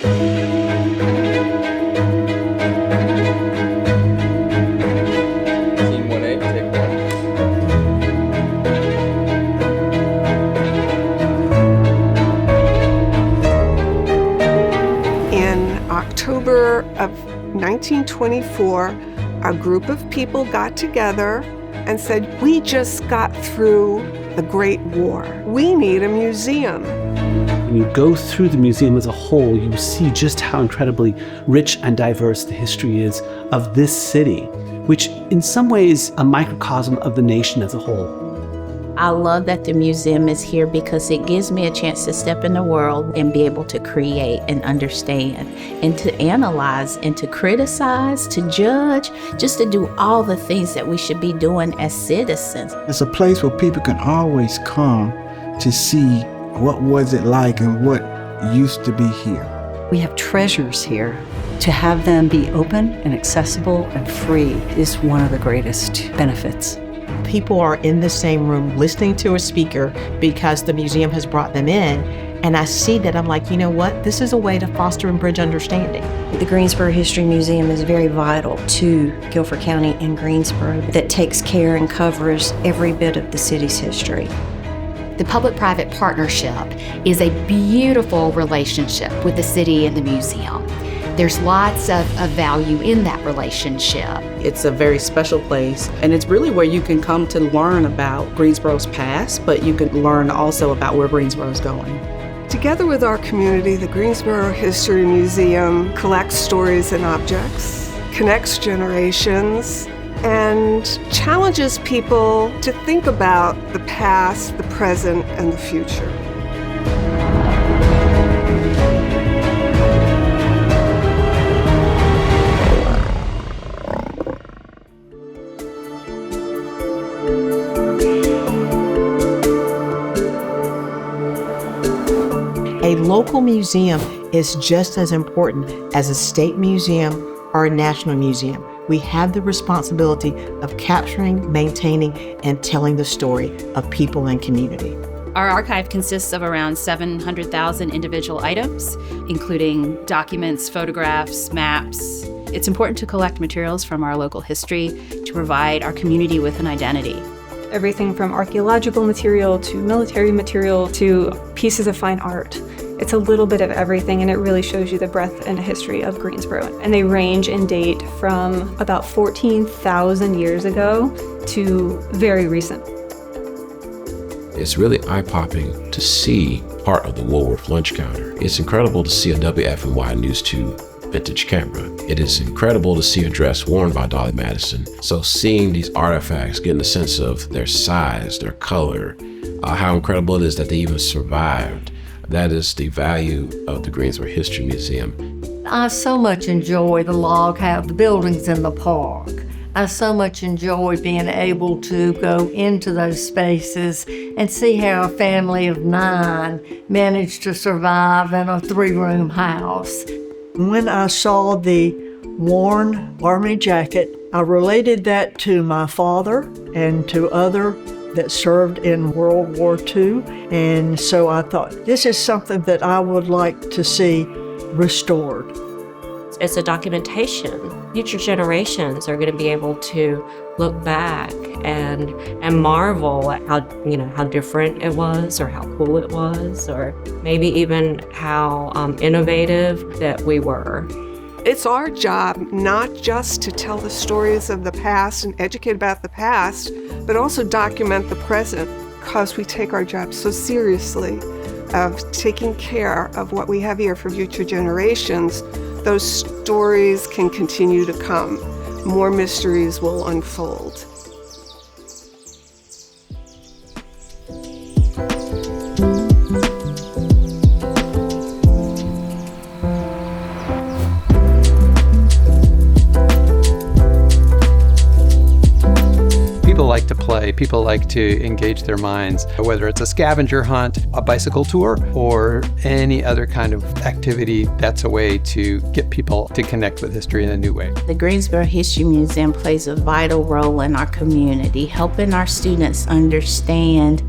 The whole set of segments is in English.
Scene 1A, take one. In October of 1924, a group of people got together and said, we just got through the Great War. We need a museum. When you go through the museum as a whole, you see just how incredibly rich and diverse the history is of this city, which in some ways a microcosm of the nation as a whole. I love that the museum is here because it gives me a chance to step in the world and be able to create and understand and to analyze and to criticize, to judge, just to do all the things that we should be doing as citizens. It's a place where people can always come to see what was it like and what used to be here. We have treasures here. To have them be open and accessible and free is one of the greatest benefits. People are in the same room listening to a speaker because the museum has brought them in. And I see that, I'm like, you know what? This is a way to foster and bridge understanding. The Greensboro History Museum is very vital to Guilford County and Greensboro that takes care and covers every bit of the city's history. The public-private partnership is a beautiful relationship with the city and the museum. There's lots of value in that relationship. It's a very special place, and it's really where you can come to learn about Greensboro's past, but you can learn also about where Greensboro's going. Together with our community, the Greensboro History Museum collects stories and objects, connects generations, and challenges people to think about the past, the present, and the future. A local museum is just as important as a state museum or a national museum. We have the responsibility of capturing, maintaining, and telling the story of people and community. Our archive consists of around 700,000 individual items, including documents, photographs, maps. It's important to collect materials from our local history to provide our community with an identity. Everything from archaeological material to military material to pieces of fine art. It's a little bit of everything, and it really shows you the breadth and history of Greensboro. And they range in date from about 14,000 years ago to very recent. It's really eye-popping to see part of the Woolworth lunch counter. It's incredible to see a WF&Y News 2 vintage camera. It is incredible to see a dress worn by Dolly Madison. So seeing these artifacts, getting a sense of their size, their color, how incredible it is that they even survived. That is the value of the Greensboro History Museum. I so much enjoy the log house, the buildings in the park. I so much enjoy being able to go into those spaces and see how a family of 9 managed to survive in a 3-room house. When I saw the worn army jacket, I related that to my father and to other that served in World War II. And so I thought, this is something that I would like to see restored. It's a documentation. Future generations are going to be able to look back and marvel at how different it was, or how cool it was, or maybe even how innovative that we were. It's our job not just to tell the stories of the past and educate about the past, but also document the present, because we take our job so seriously of taking care of what we have here for future generations. Those stories can continue to come. More mysteries will unfold. People like to play, people like to engage their minds, whether it's a scavenger hunt, a bicycle tour, or any other kind of activity. That's a way to get people to connect with history in a new way. The Greensboro History Museum plays a vital role in our community, helping our students understand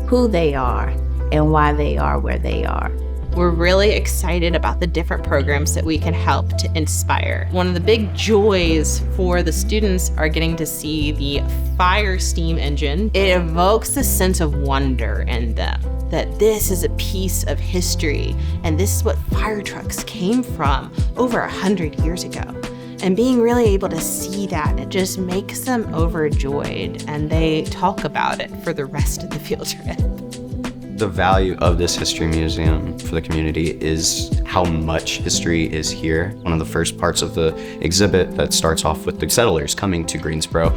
who they are and why they are where they are. We're really excited about the different programs that we can help to inspire. One of the big joys for the students are getting to see the fire steam engine. It evokes this sense of wonder in them, that this is a piece of history and this is what fire trucks came from over 100 years ago. And being really able to see that, it just makes them overjoyed, and they talk about it for the rest of the field trip. The value of this history museum for the community is how much history is here. One of the first parts of the exhibit that starts off with the settlers coming to Greensboro,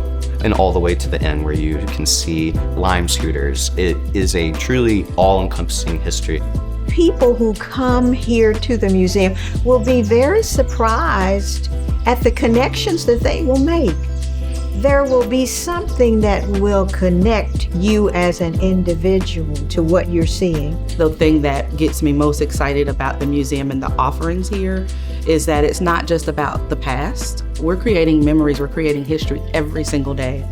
and all the way to the end where you can see lime scooters. It is a truly all-encompassing history. People who come here to the museum will be very surprised at the connections that they will make. There will be something that will connect you as an individual to what you're seeing. The thing that gets me most excited about the museum and the offerings here is that it's not just about the past. We're creating memories, we're creating history every single day.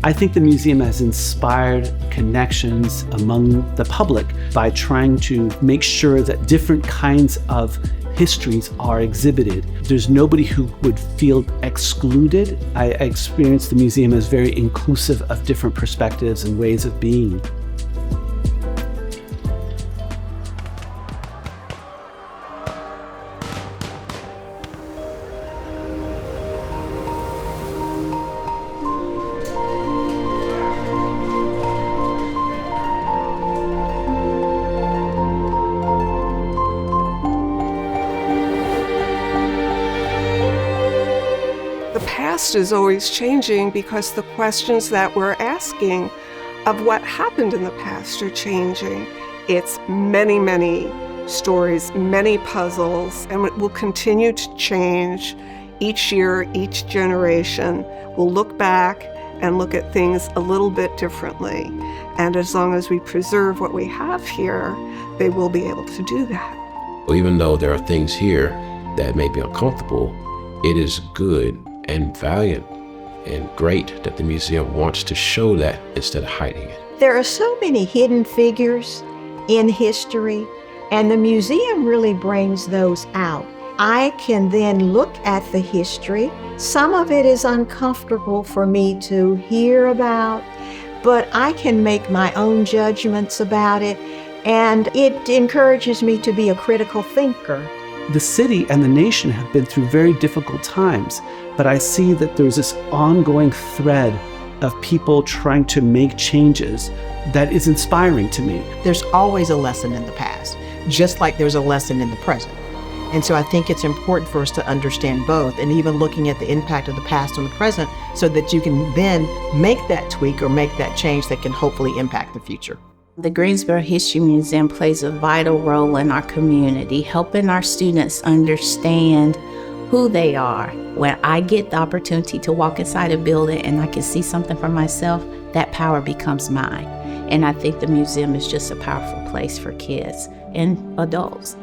I think the museum has inspired connections among the public by trying to make sure that different kinds of histories are exhibited. There's nobody who would feel excluded. I experience the museum as very inclusive of different perspectives and ways of being. The past is always changing because the questions that we're asking of what happened in the past are changing. It's many, many stories, many puzzles, and it will continue to change each year, each generation. We'll look back and look at things a little bit differently. And as long as we preserve what we have here, they will be able to do that. Even though there are things here that may be uncomfortable, it is good and valiant and great that the museum wants to show that instead of hiding it. There are so many hidden figures in history, and the museum really brings those out. I can then look at the history. Some of it is uncomfortable for me to hear about, but I can make my own judgments about it, and it encourages me to be a critical thinker. The city and the nation have been through very difficult times, but I see that there's this ongoing thread of people trying to make changes that is inspiring to me. There's always a lesson in the past, just like there's a lesson in the present. And so I think it's important for us to understand both, and even looking at the impact of the past on the present so that you can then make that tweak or make that change that can hopefully impact the future. The Greensboro History Museum plays a vital role in our community, helping our students understand who they are. When I get the opportunity to walk inside a building and I can see something for myself, that power becomes mine. And I think the museum is just a powerful place for kids and adults.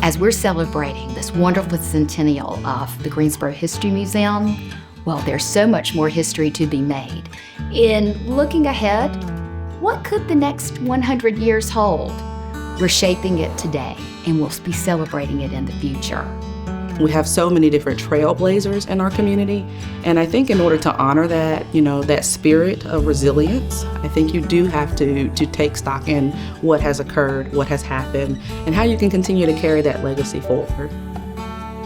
As we're celebrating this wonderful centennial of the Greensboro History Museum, well, there's so much more history to be made. In looking ahead, what could the next 100 years hold? We're shaping it today, and we'll be celebrating it in the future. We have so many different trailblazers in our community, and I think in order to honor that, that spirit of resilience, I think you do have to take stock in what has occurred, what has happened, and how you can continue to carry that legacy forward.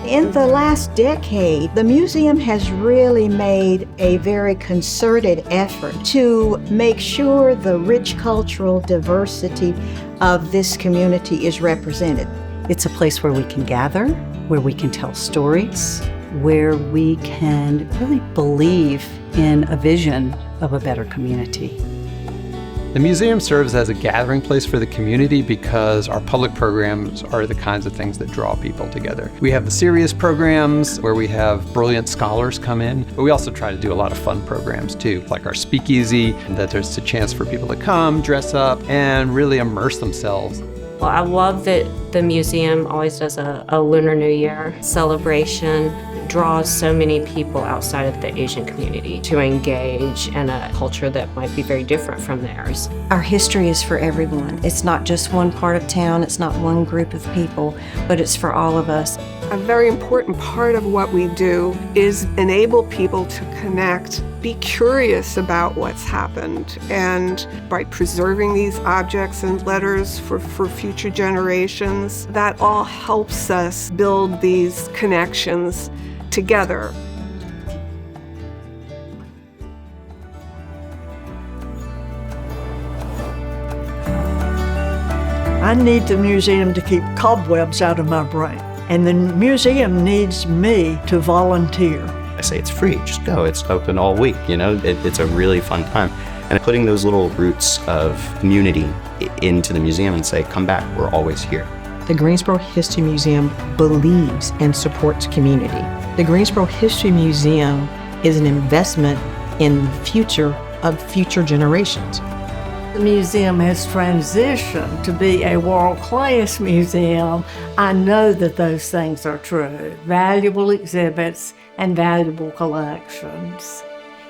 In the last decade, the museum has really made a very concerted effort to make sure the rich cultural diversity of this community is represented. It's a place where we can gather, where we can tell stories, where we can really believe in a vision of a better community. The museum serves as a gathering place for the community because our public programs are the kinds of things that draw people together. We have the serious programs where we have brilliant scholars come in, but we also try to do a lot of fun programs too, like our speakeasy, and that there's a chance for people to come, dress up, and really immerse themselves. Well, I love that the museum always does a Lunar New Year celebration. draws so many people outside of the Asian community to engage in a culture that might be very different from theirs. Our history is for everyone. It's not just one part of town, it's not one group of people, but it's for all of us. A very important part of what we do is enable people to connect, be curious about what's happened, and by preserving these objects and letters for future generations, that all helps us build these connections together. I need the museum to keep cobwebs out of my brain, and the museum needs me to volunteer. I say it's free, just go. It's open all week, it's a really fun time. And putting those little roots of community into the museum and say, come back, we're always here. The Greensboro History Museum believes and supports community. The Greensboro History Museum is an investment in the future of future generations. The museum has transitioned to be a world-class museum. I know that those things are true. Valuable exhibits and valuable collections.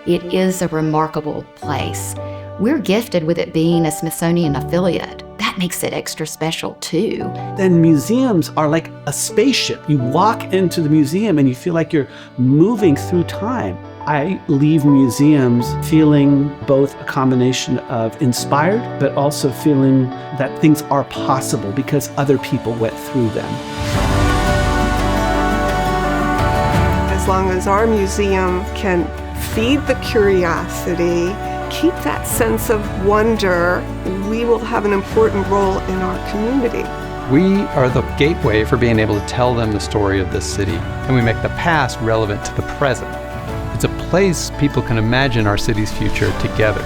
It is a remarkable place. We're gifted with it being a Smithsonian affiliate. That makes it extra special too. Then museums are like a spaceship. You walk into the museum and you feel like you're moving through time. I leave museums feeling both a combination of inspired, but also feeling that things are possible because other people went through them. As long as our museum can feed the curiosity, keep that sense of wonder, we will have an important role in our community. We are the gateway for being able to tell them the story of this city, and we make the past relevant to the present. It's a place people can imagine our city's future together.